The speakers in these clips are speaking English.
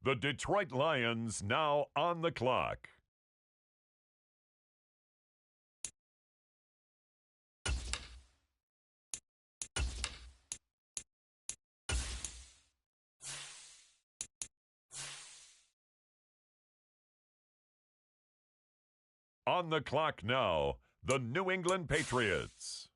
The Detroit Lions now on the clock. On the clock now, the New England Patriots.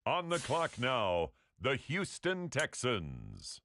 On the clock now, the Houston Texans.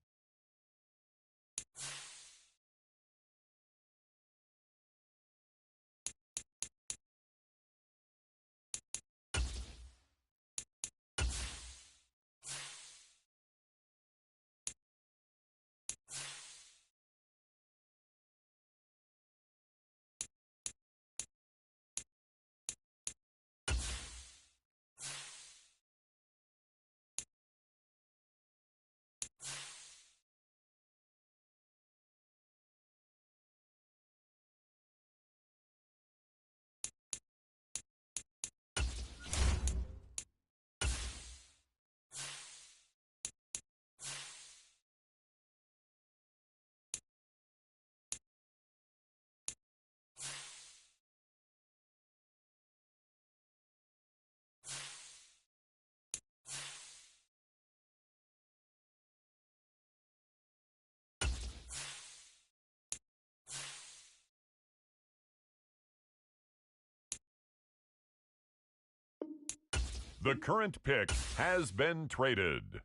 The current pick has been traded.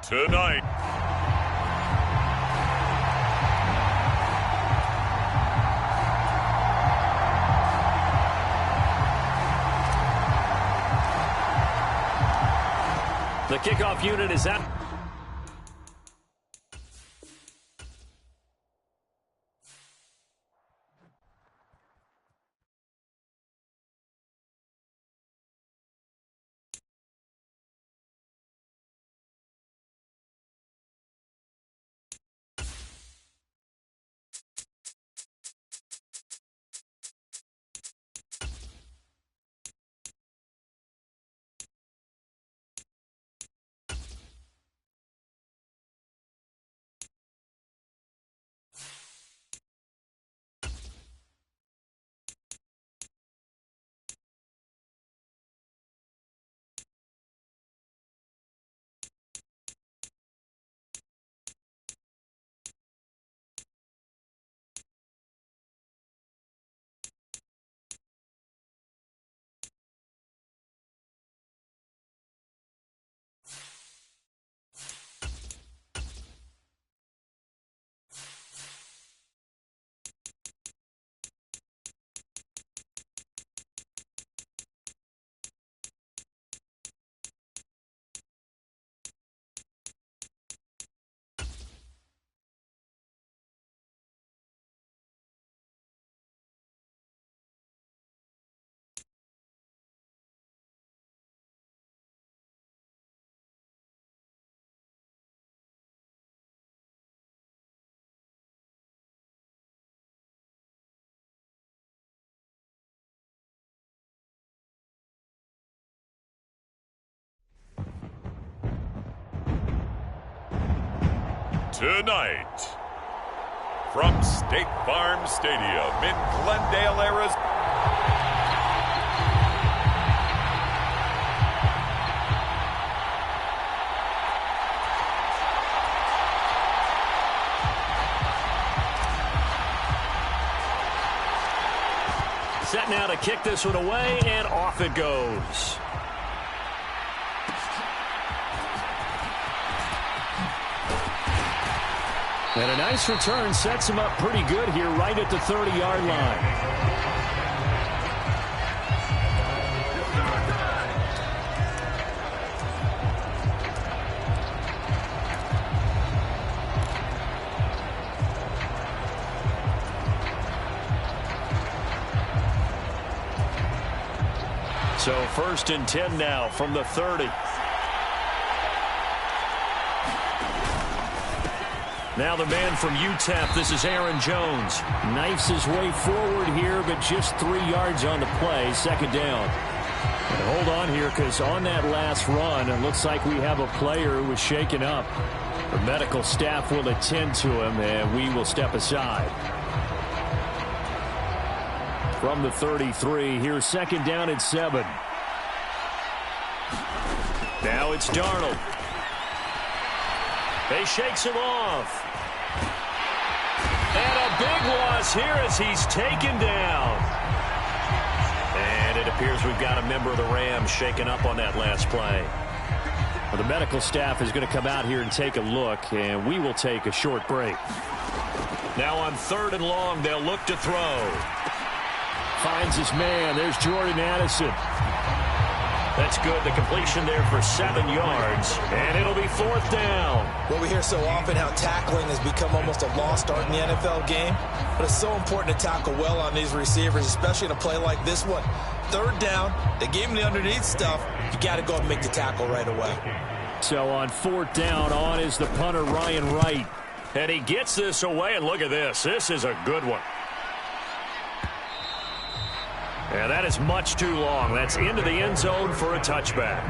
Tonight. The kickoff unit is out. Tonight, from State Farm Stadium in Glendale, Arizona. Set now to kick this one away, and off it goes. And a nice return sets him up pretty good here right at the 30-yard line. So 1st and 10 now from the 30. Now the man from UTEP, this is Aaron Jones. Knifes his way forward here, but just 3 yards on the play, 2nd down. And hold on here, because on that last run, it looks like we have a player who was shaken up. The medical staff will attend to him, and we will step aside. From the 33, here's 2nd down and 7. Now it's Darnold. He shakes him off. And a big loss here as he's taken down. And it appears we've got a member of the Rams shaken up on that last play. Well, the medical staff is going to come out here and take a look, and we will take a short break. Now on 3rd and long, they'll look to throw. Finds his man. There's Jordan Addison. That's good. The completion there for 7 yards. And it'll be 4th down. Well, we hear so often how tackling has become almost a lost art in the NFL game. But it's so important to tackle well on these receivers, especially in a play like this one. 3rd down, they gave him the underneath stuff. You got to go and make the tackle right away. So on 4th down, on is the punter, Ryan Wright. And he gets this away, and look at this. This is a good one. And that is much too long. That's into the end zone for a touchback.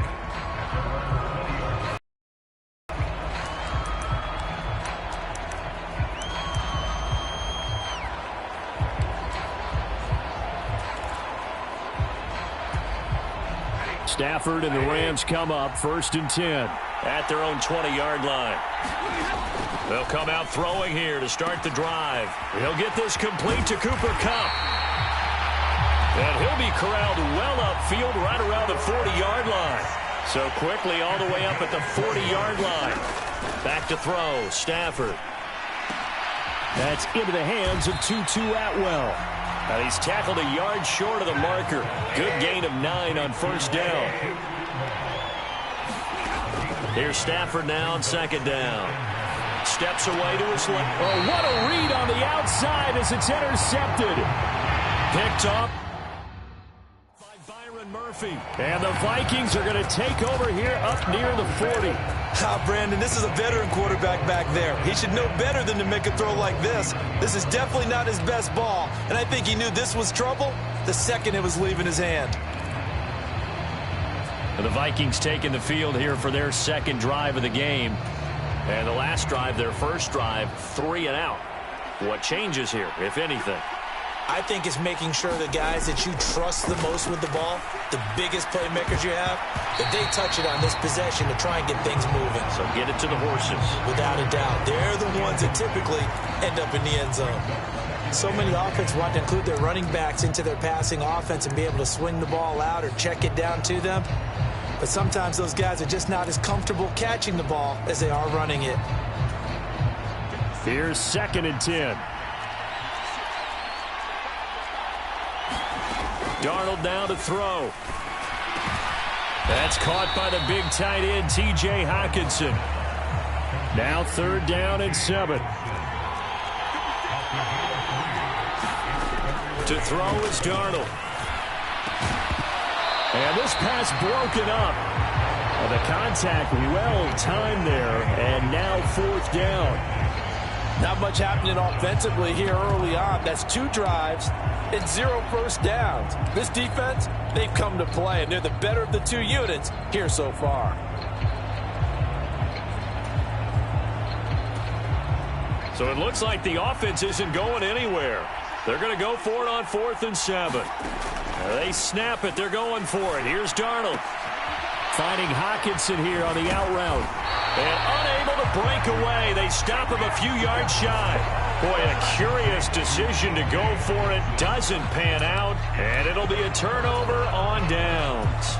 Stafford and the Rams come up 1st and 10 at their own 20-yard line. They'll come out throwing here to start the drive. He'll get this complete to Cooper Kupp. And he'll be corralled well upfield right around the 40-yard line. So quickly all the way up at the 40-yard line. Back to throw, Stafford. That's into the hands of Tutu Atwell. Now he's tackled a yard short of the marker. Good gain of 9 on first down. Here's Stafford now on second down. Steps away to his left. Oh, what a read on the outside as it's intercepted. Picked up by Byron Murphy. And the Vikings are going to take over here up near the 40. Brandon, this is a veteran quarterback back there. He should know better than to make a throw like this. This is definitely not his best ball. And I think he knew this was trouble the second it was leaving his hand. And the Vikings taking the field here for their second drive of the game. And the last drive, their first drive, 3 and out. What changes here, if anything? I think it's making sure the guys that you trust the most with the ball, the biggest playmakers you have, that they touch it on this possession to try and get things moving. So get it to the horses. Without a doubt. They're the ones that typically end up in the end zone. So many offenses want to include their running backs into their passing offense and be able to swing the ball out or check it down to them. But sometimes those guys are just not as comfortable catching the ball as they are running it. Here's 2nd and 10. Darnold now to throw. That's caught by the big tight end, T.J. Hockenson. Now 3rd down and 7. To throw is Darnold. And this pass broken up. The contact well timed there, and now 4th down. Not much happening offensively here early on. That's 2 drives and 0 first downs. This defense, they've come to play, and they're the better of the 2 units here so far. So it looks like the offense isn't going anywhere. They're going to go for it on 4th and 7. They snap it. They're going for it. Here's Darnold. Finding Hockenson here on the out route. And unable to break away. They stop him a few yards shy. Boy, a curious decision to go for it. Doesn't pan out. And it'll be a turnover on downs.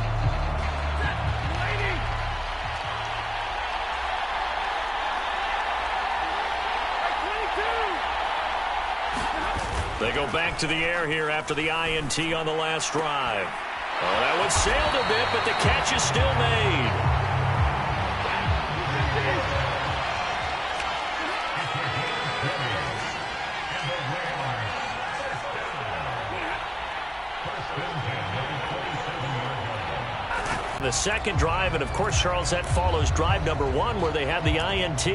They go back to the air here after the INT on the last drive. Oh, that one sailed a bit, but the catch is still made. The second drive, and of course, Charles, that follows drive number 1 where they had the INT.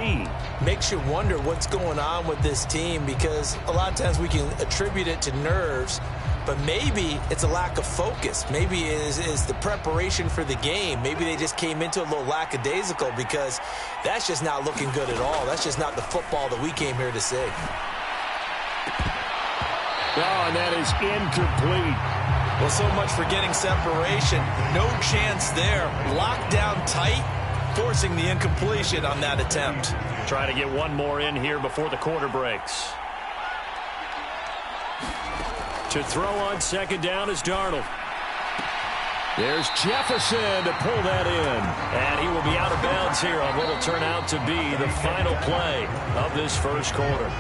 Makes you wonder what's going on with this team, because a lot of times we can attribute it to nerves, but maybe it's a lack of focus. Maybe it is the preparation for the game. Maybe they just came into a little lackadaisical, because that's just not looking good at all. That's just not the football that we came here to see. Oh, and that is incomplete. Well, so much for getting separation. No chance there. Locked down tight, forcing the incompletion on that attempt. Try to get one more in here before the quarter breaks. To throw on second down is Darnold. There's Jefferson to pull that in. And he will be out of bounds here on what will turn out to be the final play of this first quarter.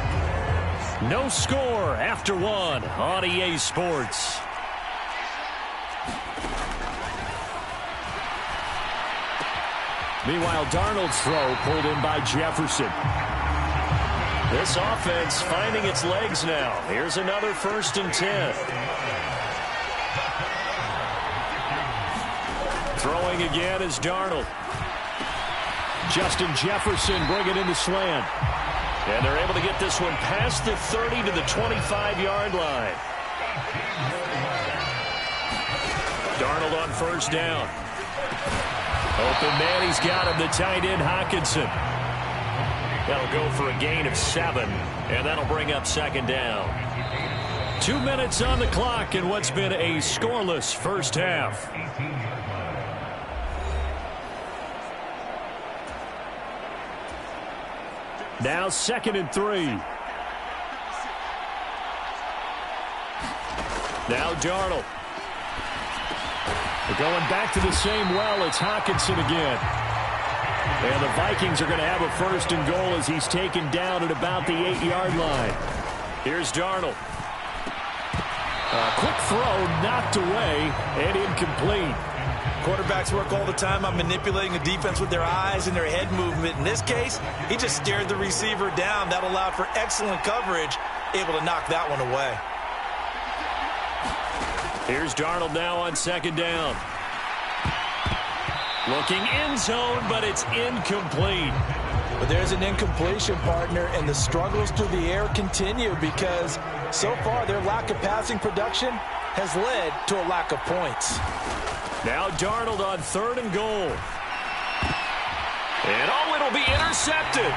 No score after 1 on EA Sports. Meanwhile, Darnold's throw pulled in by Jefferson. This offense finding its legs now. Here's another 1st and 10. Throwing again is Darnold. Justin Jefferson bringing in the slant. And they're able to get this one past the 30 to the 25-yard line. Darnold on 1st down. Open man, he's got him, the tight end, Hockenson. That'll go for a gain of 7, and that'll bring up 2nd down. 2 minutes on the clock in what's been a scoreless first half. Now 2nd and 3. Now Darnold. They're going back to the same well. It's Hockenson again. And the Vikings are going to have a 1st and goal as he's taken down at about the 8-yard line. Here's Darnold. A quick throw, knocked away, and incomplete. Quarterbacks work all the time on manipulating the defense with their eyes and their head movement. In this case, he just stared the receiver down. That allowed for excellent coverage, able to knock that one away. Here's Darnold now on 2nd down. Looking end zone, but it's incomplete. But there's an incompletion, partner, and the struggles through the air continue because so far their lack of passing production has led to a lack of points. Now Darnold on 3rd and goal. And oh, it'll be intercepted.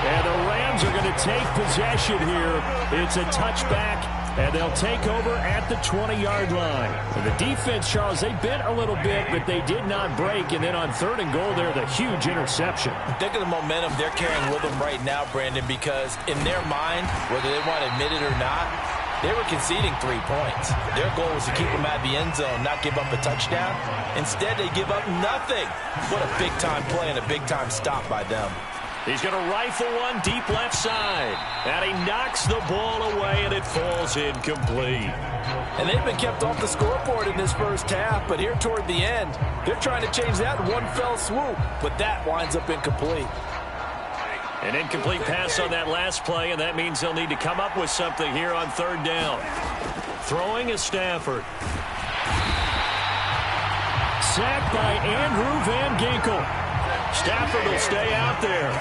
And the Rams are going to take possession here. It's a touchback, and they'll take over at the 20-yard line. And the defense, Charles, they bent a little bit, but they did not break. And then on 3rd and goal, they're the huge interception. Think of the momentum they're carrying with them right now, Brandon, because in their mind, whether they want to admit it or not, they were conceding 3 points. Their goal was to keep them at the end zone, not give up a touchdown. Instead, they give up nothing. What a big-time play and a big-time stop by them. He's going to rifle one deep left side. And he knocks the ball away, and it falls incomplete. And they've been kept off the scoreboard in this first half, but here toward the end, they're trying to change that in one fell swoop, but that winds up incomplete. An incomplete pass on that last play, and that means they'll need to come up with something here on 3rd down. Throwing is Stafford. Sacked by Andrew Van Ginkel. Stafford will stay out there.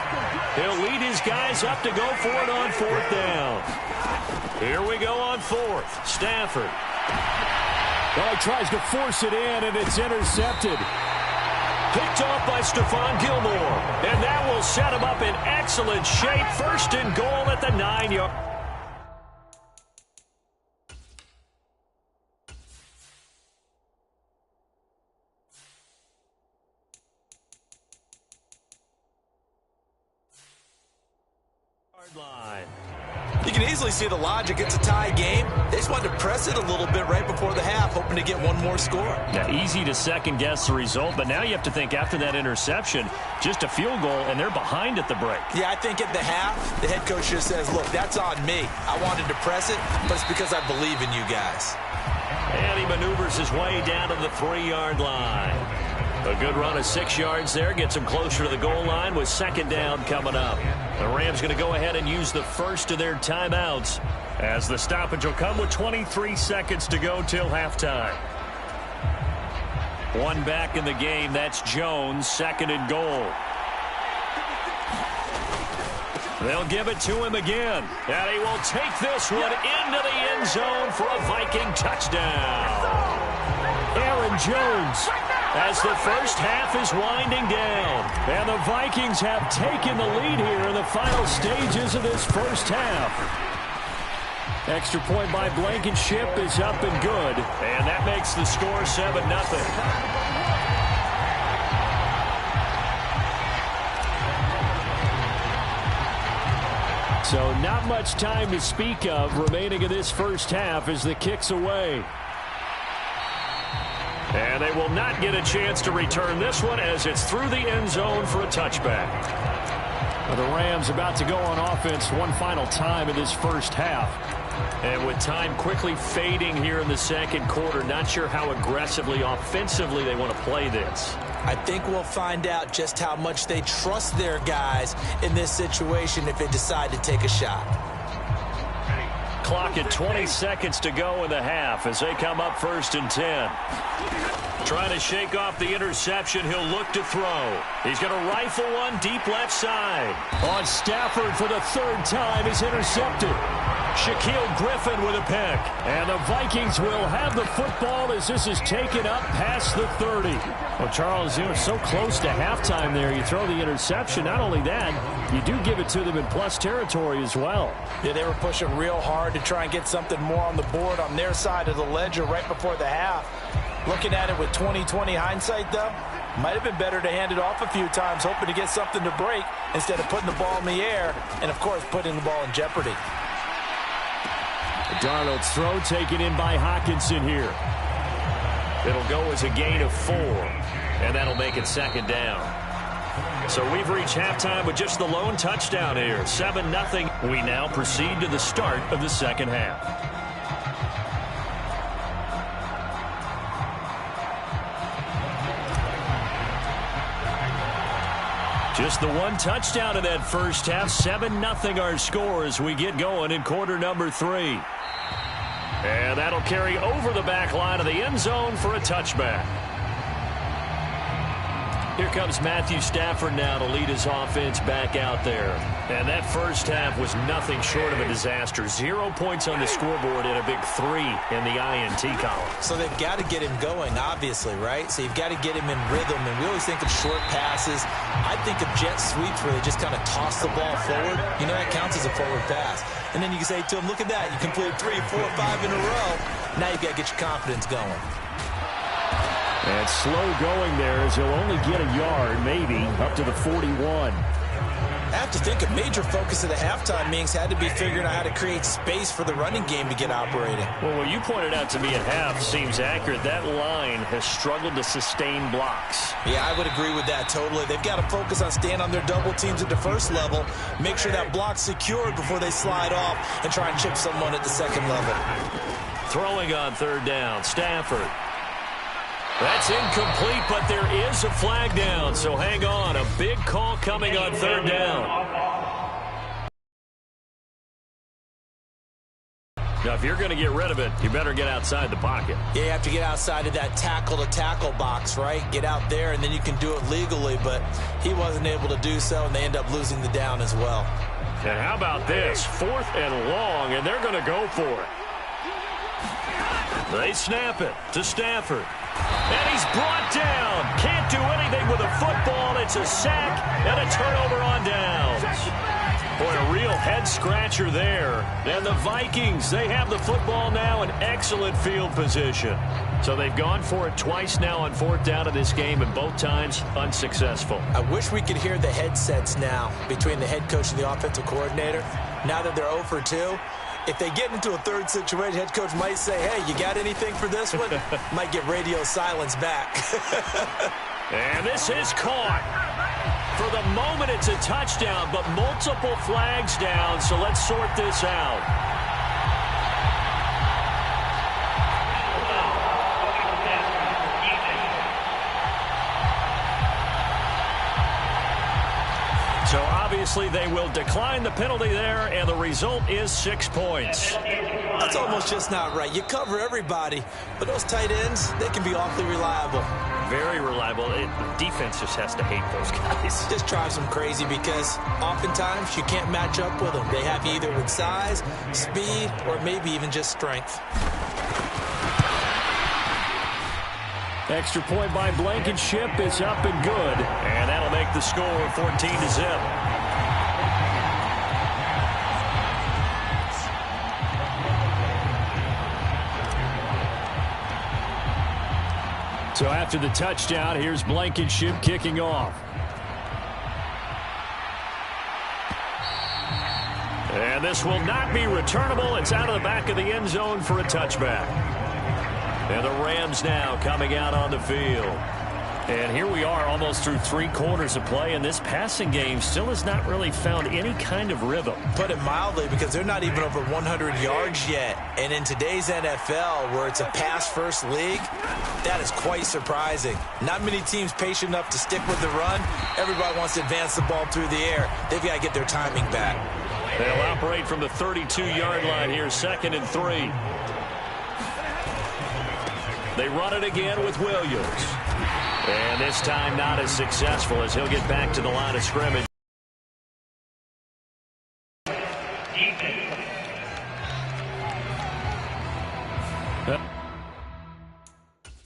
He'll lead his guys up to go for it on 4th down. Here we go on 4th. Stafford. Well, he tries to force it in, and it's intercepted. Picked off by Stephon Gilmore. And that will set him up in excellent shape. 1st and goal at the 9-yard. Line. You can easily see the logic. It's a tie game. They just wanted to press it a little bit right before the half, hoping to get one more score. Now, easy to second-guess the result, but now you have to think after that interception, just a field goal, and they're behind at the break. Yeah, I think at the half, the head coach just says, look, that's on me. I wanted to press it, but it's because I believe in you guys. And he maneuvers his way down to the 3-yard line. A good run of 6 yards there gets him closer to the goal line with 2nd down coming up. The Rams going to go ahead and use the first of their timeouts as the stoppage will come with 23 seconds to go till halftime. One back in the game. That's Jones. 2nd and goal. They'll give it to him again. And he will take this one into the end zone for a Viking touchdown. Aaron Jones, as the first half is winding down. And the Vikings have taken the lead here in the final stages of this first half. Extra point by Blankenship is up and good. And that makes the score 7-0. So not much time to speak of remaining in this first half as the kick's away. And they will not get a chance to return this one as it's through the end zone for a touchback. Well, the Rams about to go on offense one final time in this first half. And with time quickly fading here in the 2nd quarter, not sure how aggressively, offensively they want to play this. I think we'll find out just how much they trust their guys in this situation if they decide to take a shot. Clock at 20 seconds to go in the half as they come up 1st and 10. Trying to shake off the interception. He'll look to throw. He's going to rifle one deep left side. On Stafford for the 3rd time is intercepted. Shaquille Griffin with a pick. And the Vikings will have the football as this is taken up past the 30. Well, Charles, you were so close to halftime there. You throw the interception. Not only that, you do give it to them in plus territory as well. Yeah, they were pushing real hard to try and get something more on the board on their side of the ledger right before the half. Looking at it with 20/20 hindsight, though, might have been better to hand it off a few times, hoping to get something to break instead of putting the ball in the air and, of course, putting the ball in jeopardy. Darnold's throw taken in by Hockenson here. It'll go as a gain of 4, and that'll make it 2nd down. So we've reached halftime with just the lone touchdown here. 7-0. We now proceed to the start of the second half. Just the one touchdown in that first half. 7-0 our score as we get going in quarter number 3. And that'll carry over the back line of the end zone for a touchback. Here comes Matthew Stafford now to lead his offense back out there. And that first half was nothing short of a disaster. 0 points on the scoreboard and a big 3 in the INT column. So they've got to get him going, obviously, right? So you've got to get him in rhythm. And we always think of short passes. I think of jet sweeps where they just kind of toss the ball forward. You know, that counts as a forward pass. And then you can say to him, look at that. You completed 3, 4, 5 in a row. Now you've got to get your confidence going. And slow going there as he'll only get a yard, maybe, up to the 41. I have to think a major focus of the halftime meetings had to be figuring out how to create space for the running game to get operating. Well, what you pointed out to me at half seems accurate. That line has struggled to sustain blocks. Yeah, I would agree with that totally. They've got to focus on staying on their double teams at the first level, make sure that block's secured before they slide off and try and chip someone at the second level. Throwing on third down, Stafford. That's incomplete, but there is a flag down, so hang on. A big call coming on third down. Now, if you're going to get rid of it, you better get outside the pocket. Yeah, you have to get outside of that tackle-to-tackle box, right? Get out there, and then you can do it legally, but he wasn't able to do so, and they end up losing the down as well. And how about this? 4th and long, and they're going to go for it. They snap it to Stafford. And he's brought down. Can't do anything with a football. It's a sack and a turnover on downs. Boy, a real head-scratcher there. And the Vikings, they have the football now in excellent field position. So they've gone for it twice now on 4th down in this game, and both times unsuccessful. I wish we could hear the headsets now between the head coach and the offensive coordinator. Now that they're 0 for 2. If they get into a third situation, head coach might say, hey, you got anything for this one? Might get radio silence back. And this is caught. For the moment, it's a touchdown, but multiple flags down, so let's sort this out. So obviously they will decline the penalty there, and the result is 6 points. That's almost just not right. You cover everybody, but those tight ends, they can be awfully reliable. Very reliable. The defense just has to hate those guys. This drives them crazy because oftentimes you can't match up with them. They have you either with size, speed, or maybe even just strength. Extra point by Blankenship is up and good. And that'll make the score 14-0. So after the touchdown, here's Blankenship kicking off. And this will not be returnable. It's out of the back of the end zone for a touchback. And the Rams now coming out on the field. And here we are almost through 3 quarters of play, and this passing game still has not really found any kind of rhythm. Put it mildly, because they're not even over 100 yards yet. And in today's NFL, where it's a pass-first league, that is quite surprising. Not many teams patient enough to stick with the run. Everybody wants to advance the ball through the air. They've got to get their timing back. They'll operate from the 32-yard line here, 2nd and 3. They run it again with Williams. And this time not as successful as he'll get back to the line of scrimmage.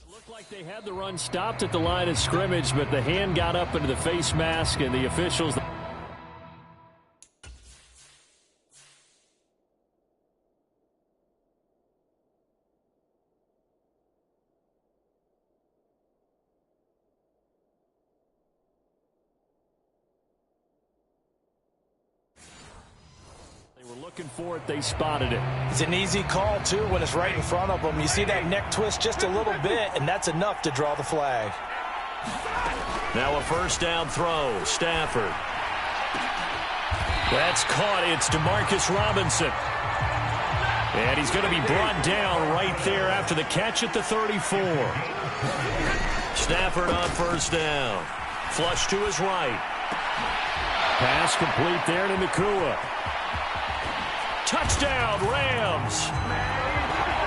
Looked like they had the run stopped at the line of scrimmage, but the hand got up into the face mask, and the officials... looking for it, they spotted it. It's an easy call, too, when it's right in front of them. You see that neck twist just a little bit, and that's enough to draw the flag. Now a first down throw. Stafford. That's caught. It's DeMarcus Robinson. And he's going to be brought down right there after the catch at the 34. Stafford on first down. Flush to his right. Pass complete there to Nakua. Touchdown, Rams.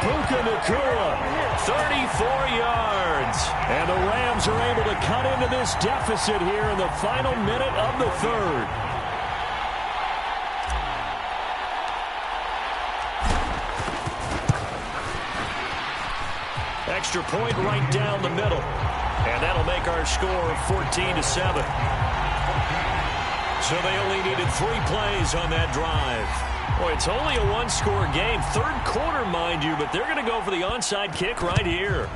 Puka Nakua, 34 yards. And the Rams are able to cut into this deficit here in the final minute of the third. Extra point right down the middle. And that'll make our score 14-7. So they only needed 3 plays on that drive. Boy, it's only a one-score game. Third quarter, mind you, but they're going to go for the onside kick right here.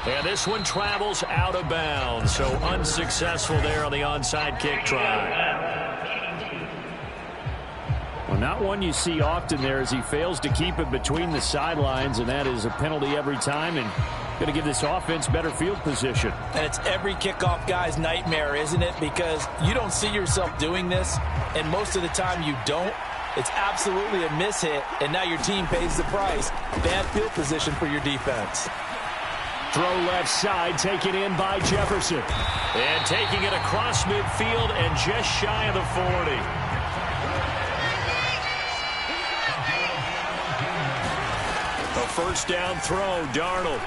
And this one travels out of bounds, so unsuccessful there on the onside kick try. Well, not one you see often there as he fails to keep it between the sidelines, and that is a penalty every time and going to give this offense better field position. And it's every kickoff guy's nightmare, isn't it? Because you don't see yourself doing this, and most of the time you don't. It's absolutely a mishit, and now your team pays the price. Bad field position for your defense. Throw left side, taken in by Jefferson. And taking it across midfield and just shy of the 40. A first down throw, Darnold.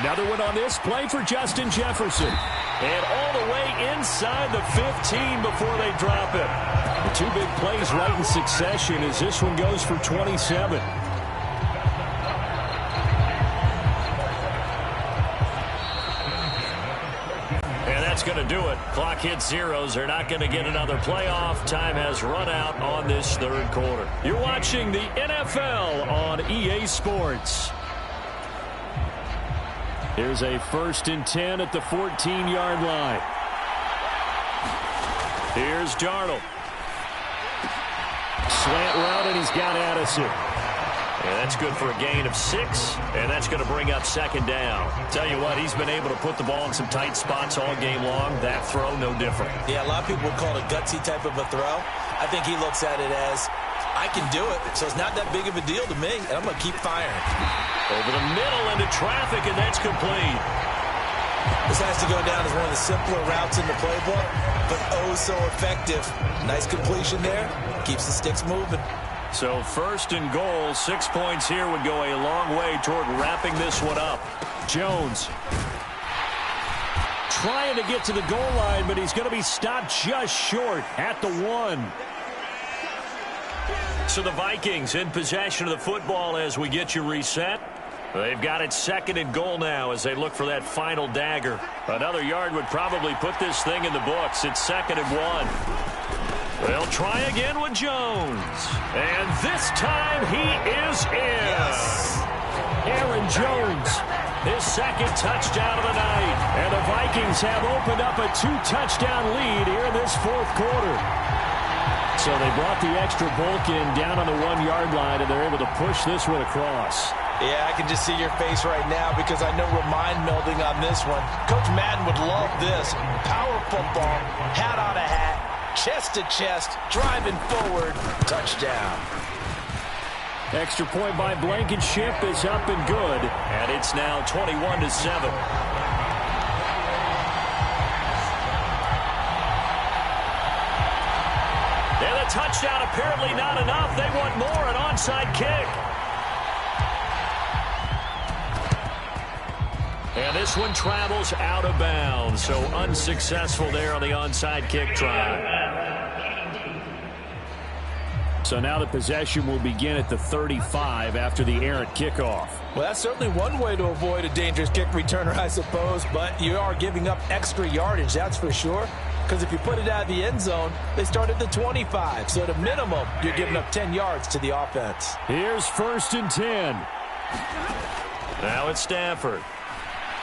Another one on this play for Justin Jefferson. And all the way inside the 15 before they drop it. The 2 big plays right in succession as this one goes for 27. And that's going to do it. Clock hits zeros. They're not going to get another playoff. Time has run out on this third quarter. You're watching the NFL on EA Sports. Here's a 1st and 10 at the 14-yard line. Here's Darnold. Slant route, and he's got Addison. And that's good for a gain of 6, and that's going to bring up 2nd down. Tell you what, he's been able to put the ball in some tight spots all game long. That throw, no different. Yeah, a lot of people would call it a gutsy type of a throw. I think he looks at it as, I can do it, so it's not that big of a deal to me, and I'm going to keep firing. Over the middle into traffic, and that's complete. This has to go down as one of the simpler routes in the playbook, but oh so effective. Nice completion there. Keeps the sticks moving. So 1st and goal, 6 points here would go a long way toward wrapping this one up. Jones trying to get to the goal line, but he's going to be stopped just short at the 1. So the Vikings in possession of the football as we get you reset. They've got it 2nd and goal now as they look for that final dagger. Another yard would probably put this thing in the books. It's 2nd and 1. They'll try again with Jones. And this time he is in. Yes. Aaron Jones, his 2nd touchdown of the night. And the Vikings have opened up a 2-touchdown lead here in this 4th quarter. So they brought the extra bulk in down on the 1-yard line, and they're able to push this one across. Yeah, I can just see your face right now because I know we're mind melding on this one. Coach Madden would love this. Power football, hat on a hat, chest to chest, driving forward, touchdown. Extra point by Blankenship is up and good, and it's now 21-7. Touchdown apparently not enough. They want more, an onside kick. And this one travels out of bounds, so unsuccessful there on the onside kick try. So now the possession will begin at the 35 after the errant kickoff. Well, that's certainly one way to avoid a dangerous kick returner, I suppose, but you are giving up extra yardage, that's for sure. Because if you put it out of the end zone, they start at the 25. So at a minimum, you're giving up 10 yards to the offense. Here's 1st and 10. Now it's Stafford.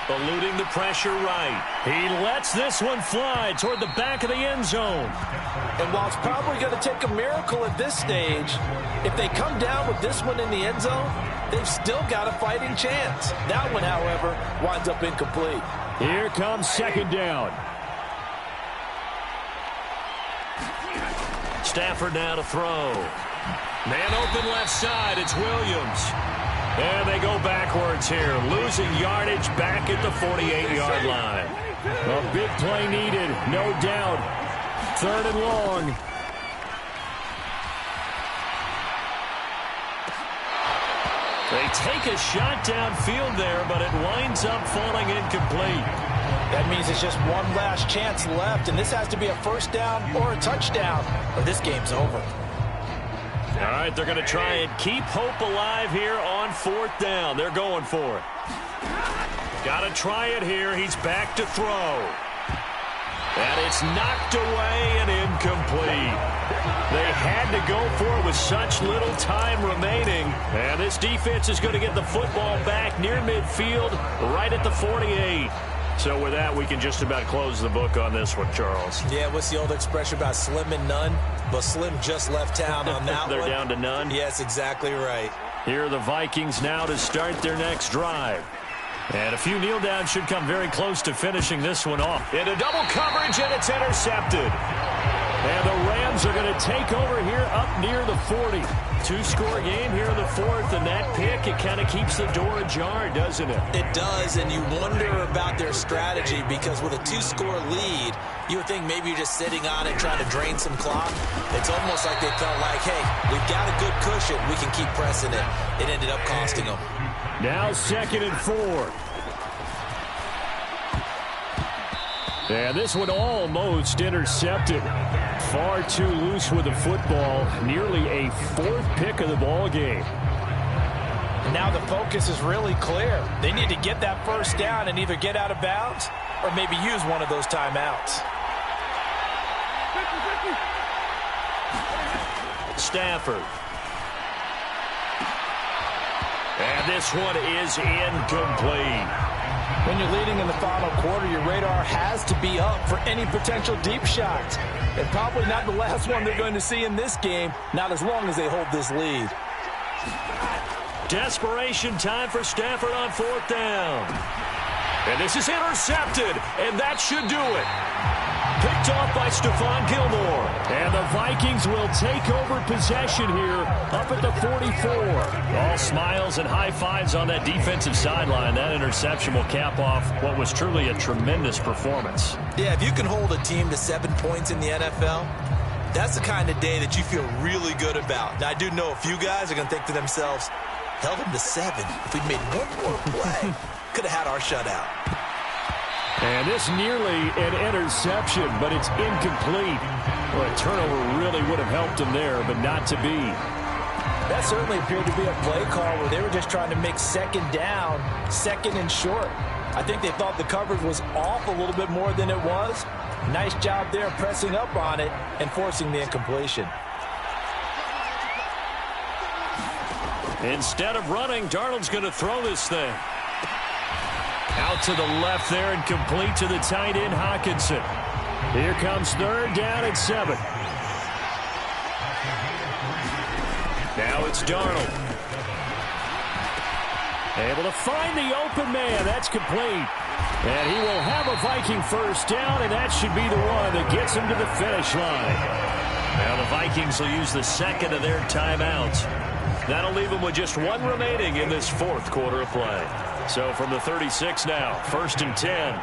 Eluding the pressure right. He lets this one fly toward the back of the end zone. And while it's probably going to take a miracle at this stage, if they come down with this one in the end zone, they've still got a fighting chance. That one, however, winds up incomplete. Here comes second down. Stafford now to throw. Man open left side. It's Williams. And they go backwards here, losing yardage back at the 48-yard line. A big play needed, no doubt. Third and long. They take a shot downfield there, but it winds up falling incomplete. That means it's just one last chance left, and this has to be a first down or a touchdown, or this game's over. All right, they're going to try and keep hope alive here on fourth down. They're going for it. Got to try it here. He's back to throw. And it's knocked away and incomplete. They had to go for it with such little time remaining. And this defense is going to get the football back near midfield, right at the 48. So with that, we can just about close the book on this one, Charles. Yeah, what's the old expression about slim and none? Well, Slim just left town on that They're one. down to none? Yes, exactly right. Here are the Vikings now to start their next drive. And a few kneel downs should come very close to finishing this one off. Into double coverage, and it's intercepted. And the Rams are going to take over here up near the 40. Two-score game here in the fourth, and that pick, it kind of keeps the door ajar, doesn't it? It does, and you wonder about their strategy because with a two-score lead, you would think maybe you're just sitting on it trying to drain some clock. It's almost like they felt like, hey, we've got a good cushion. We can keep pressing it. It ended up costing them. Now 2nd and 4. And this one almost intercepted. Far too loose with the football. Nearly a fourth pick of the ball game. And now the focus is really clear. They need to get that first down and either get out of bounds or maybe use one of those timeouts. Stafford. And this one is incomplete. When you're leading in the final quarter, your radar has to be up for any potential deep shots. And probably not the last one they're going to see in this game, not as long as they hold this lead. Desperation time for Stafford on fourth down. And this is intercepted, and that should do it. Picked off by Stephon Gilmore. And the Vikings will take over possession here up at the 44. All smiles and high fives on that defensive sideline. That interception will cap off what was truly a tremendous performance. Yeah, if you can hold a team to 7 points in the NFL, that's the kind of day that you feel really good about. Now, I do know a few guys are going to think to themselves, held them to 7. If we'd made one more play, could have had our shutout. And this nearly an interception, but it's incomplete. Well, a turnover really would have helped him there, but not to be. That certainly appeared to be a play call where they were just trying to make second down, second and short. I think they thought the coverage was off a little bit more than it was. Nice job there pressing up on it and forcing the incompletion. Instead of running, Darnold's going to throw this thing. Out to the left there and complete to the tight end, Hockenson. Here comes third down and 7. Now it's Darnold. Able to find the open man. That's complete. And he will have a Viking first down, and that should be the one that gets him to the finish line. Now the Vikings will use the second of their timeouts. That'll leave them with just one remaining in this fourth quarter of play. So from the 36 now, 1st and 10.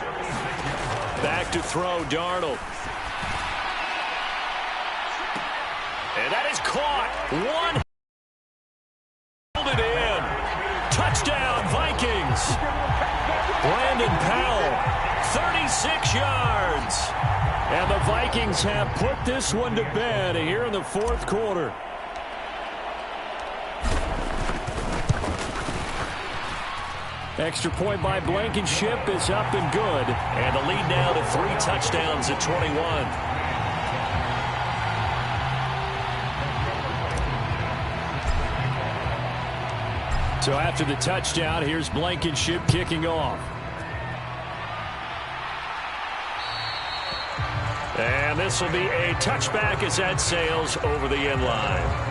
Back to throw, Darnold. And that is caught. One. Hold it in. Touchdown, Vikings. Brandon Powell, 36 yards. And the Vikings have put this one to bed here in the fourth quarter. Extra point by Blankenship is up and good. And the lead now to 3 touchdowns at 21. So after the touchdown, here's Blankenship kicking off. And this will be a touchback as that sails over the end line.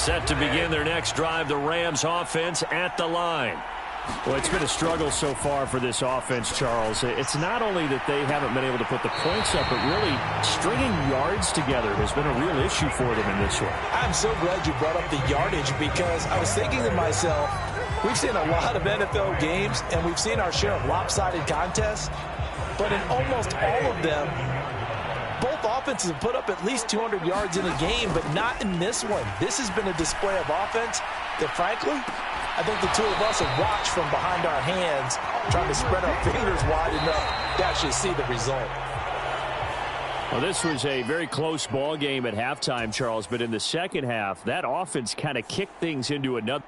Set to begin their next drive, the Rams offense at the line. Well, it's been a struggle so far for this offense, Charles. It's not only that they haven't been able to put the points up, but really stringing yards together has been a real issue for them in this one. I'm so glad you brought up the yardage, because I was thinking to myself, we've seen a lot of NFL games, and we've seen our share of lopsided contests, but in almost all of them, both offenses have put up at least 200 yards in a game, but not in this one. This has been a display of offense that, frankly, I think the two of us have watched from behind our hands, trying to spread our fingers wide enough to actually see the result. Well, this was a very close ball game at halftime, Charles, but in the second half, that offense kind of kicked things into another